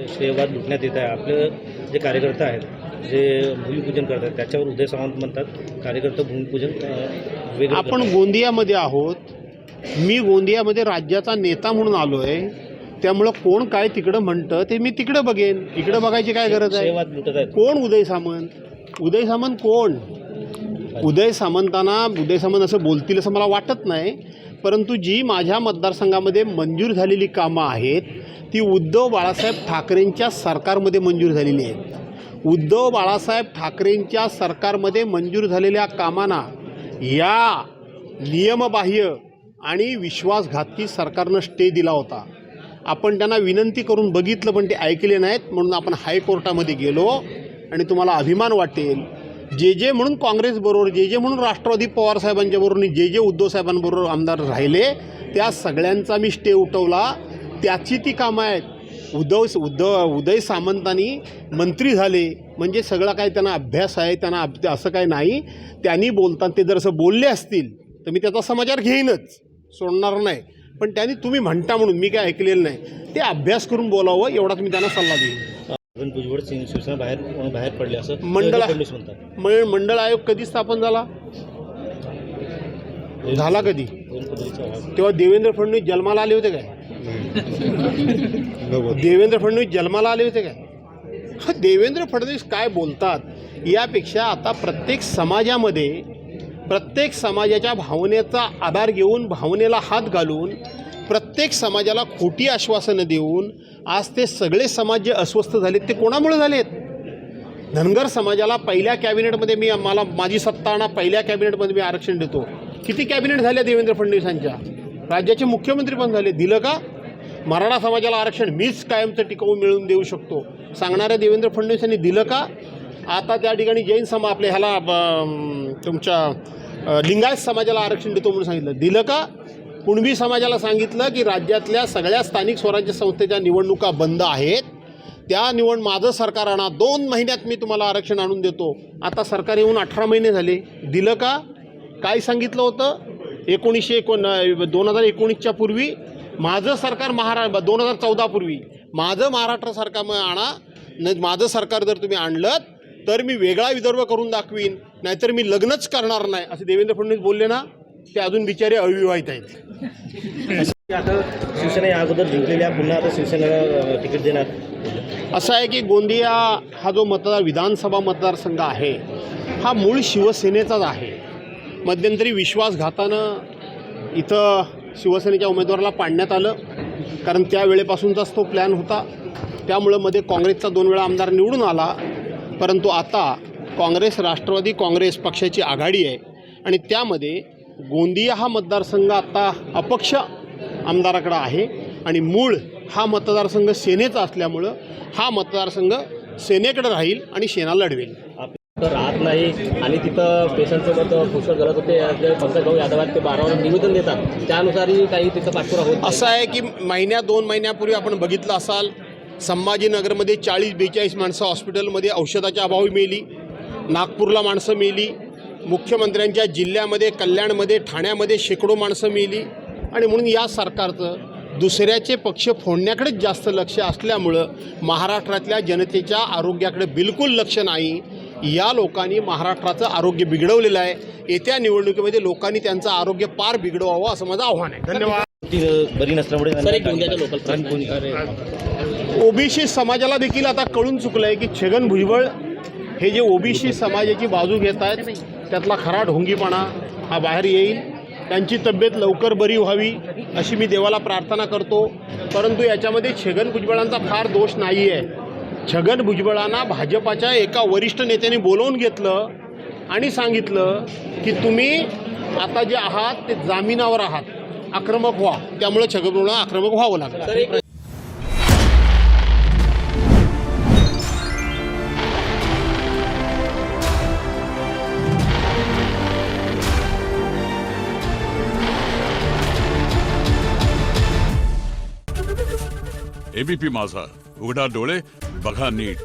श्रेयवाद लुटण्यात येत आहे. आपले जे कार्यकर्ते आहेत, जे भूमिपूजन करतात, त्याच्यावर उदय सामंत म्हणतात कार्यकर्ते भूमिपूजन वेगळं आपण करतात. गोंदियामध्ये आहोत. मी गोंदियामध्ये राज्याचा नेता म्हणून आलो आहे. त्यामुळं कोण काय तिकडं म्हणतं ते मी तिकडं बघेन. इकडं बघायची काय गरज आहे? श्रेयवाद लुटत आहेत. कोण उदय सामंत? उदय सामंत कोण? उदय सामंत असं बोलतील असं मला वाटत नाही. परंतु जी माझ्या मतदारसंघामध्ये मंजूर झालेली कामं आहेत ती उद्धव बाळासाहेब ठाकरेंच्या सरकारमध्ये मंजूर झालेली आहेत. उद्धव बाळासाहेब ठाकरेंच्या सरकारमध्ये मंजूर झालेल्या कामांना या नियमबाह्य आणि विश्वासघाती सरकारनं स्टे दिला होता. आपण त्यांना विनंती करून बघितलं पण ते ऐकले नाहीत. म्हणून आपण हायकोर्टामध्ये गेलो आणि तुम्हाला अभिमान वाटेल, जे म्हणून काँग्रेसबरोबर, जे म्हणून राष्ट्रवादी पवारसाहेबांच्या बरोबर, जे उद्धव साहेबांबरोबर आमदार राहिले त्या सगळ्यांचा मी स्टे उठवला. त्याची ती कामं आहेत. उदय सामंतांनी मंत्री झाले म्हणजे सगळा काय त्यांना अभ्यास आहे, त्यांना असं काय नाही. त्यांनी बोलताना ते जर असं बोलले असतील तर मी त्याचा समाचार घेईनच, सोडणार नाही. पण त्यांनी तुम्ही म्हणता म्हणून मी काय ऐकलेलं नाही. ते अभ्यास करून बोलावं एवढाच मी त्यांना सल्ला देईन. भुजबळ शिवसेना बाहेर पडले असं फडणवीस म्हणतात. मंडळ आयोग कधी स्थापन झाला कधी? तेव्हा देवेंद्र फडणवीस जन्माला आले होते काय? देवेंद्र फडणवीस जन्माला आले होते काय? देवेंद्र फडणवीस काय बोलतात यापेक्षा आता प्रत्येक समाजाच्या भावनेचा आधार घेऊन, भावनेला हात घालून, प्रत्येक समाजाला खोटी आश्वासनं देऊन आज ते सगळे समाज जे अस्वस्थ झालेत ते कोणामुळे झालेत? धनगर समाजाला पहिल्या कॅबिनेटमध्ये माझी सत्ता आणा, पहिल्या कॅबिनेटमध्ये मी आरक्षण देतो. किती कॅबिनेट झाल्या देवेंद्र फडणवीसांच्या? राज्याचे मुख्यमंत्री पण झाले. दिलं का? मराठा समाजाला आरक्षण मीच कायमचं टिकवून मिळवून देऊ शकतो सांगणाऱ्या देवेंद्र फडणवीसांनी दिलं का? आता त्या ठिकाणी जैन आपल्या ह्याला तुमच्या लिंगायत समाजाला आरक्षण देतो म्हणून सांगितलं. दिलं का? कुणबी समाजाला सांगितलं की राज्यातल्या सगळ्या स्थानिक स्वराज्य संस्थेच्या निवडणुका बंद आहेत, त्या माझं सरकार आणा, 2 महिन्यात मी तुम्हाला आरक्षण आणून देतो. आता सरकार येऊन 18 महिने झाले. दिलं का? काय सांगितलं होतं? 2019च्या पूर्वी माझं सरकार 2014 पूर्वी माझं महाराष्ट्र सरकार आणा, माझं सरकार जर तुम्ही आणलं तर मी वेगळा विदर्भ करून दाखवीन, नाहीतर मी लग्नच करणार नाही असं देवेंद्र फडणवीस बोलले ना. ते अजून बिचारे अविवाहित आहेत. आता शिवसेना या अगोदर जिंकलेल्या पुन्हा आता शिवसेनेला तिकीट देणार. असं आहे की गोंदिया हा जो विधानसभा मतदारसंघ आहे हा मूळ शिवसेनेचाच आहे. मध्यंतरी विश्वासघातानं इथं शिवसेनेच्या उमेदवाराला पाडण्यात आलं, कारण त्यावेळेपासूनचाच तो प्लॅन होता. त्यामुळं मध्ये काँग्रेसचा 2 वेळा आमदार निवडून आला. परंतु आता काँग्रेस, राष्ट्रवादी काँग्रेस पक्षाची आघाडी आहे आणि त्यामध्ये गोंदिया हा मतदारसंघ आता अपक्ष आमदाराकडे आहे आणि मूळ हा मतदारसंघ सेनेचा असल्यामुळं हा मतदारसंघ सेनेकडे राहील आणि सेना लढवेल. राहत नाही आणि तिथं पेशंटसोबत पुष्कळ गरज होते. पंकज यादव ते 12 निवेदन देतात, त्यानुसारही काही तिथं पाठपुरावा होत. असं आहे की 2 महिन्यापूर्वी आपण बघितलं असाल, संभाजीनगरमध्ये 40-42 माणसं हॉस्पिटलमध्ये औषधाच्या अभावी मेली. नागपूरला माणसं मेली. मुख्यमंत्र्यांच्या जिल्ह्यामध्ये, कल्याणमध्ये, ठाण्यामध्ये शेकडो माणसं मेली. आणि म्हणून या सरकारचं दुसऱ्याचे पक्ष फोडण्याकडेच जास्त लक्ष असल्यामुळं महाराष्ट्रातल्या जनतेच्या आरोग्याकडे बिलकुल लक्ष नाही. या लोकांनी महाराष्ट्राचं आरोग्य बिघडवलेलं आहे. येत्या निवडणुकीमध्ये लोकांनी त्यांचं आरोग्य पार बिघडवावं असं माझं आव्हान आहे. धन्यवाद. बरी नसल्यामुळे ओबीसी समाजाला देखील आता कळून चुकलं आहे की छगन भुजबळ हे जे ओबीसी समाजाची बाजू घेत आहेत त्यातला खरा ढोंगीपणा हा बाहेर येईल. त्यांची तब्येत लवकर बरी व्हावी अशी मी देवाला प्रार्थना करतो. परंतु याच्यामध्ये छगन भुजबळांचा फार दोष नाही आहे. छगन भुजबळांना भाजपाच्या एका वरिष्ठ नेत्याने बोलवून घेतलं आणि सांगितलं की तुम्ही आता जे आहात ते जामिनावर आहात, आक्रमक व्हा. त्यामुळे छगन भुजबळांना आक्रमक व्हावं लागलं. एबीपी माझा, उघडा डोळे बघा नीट.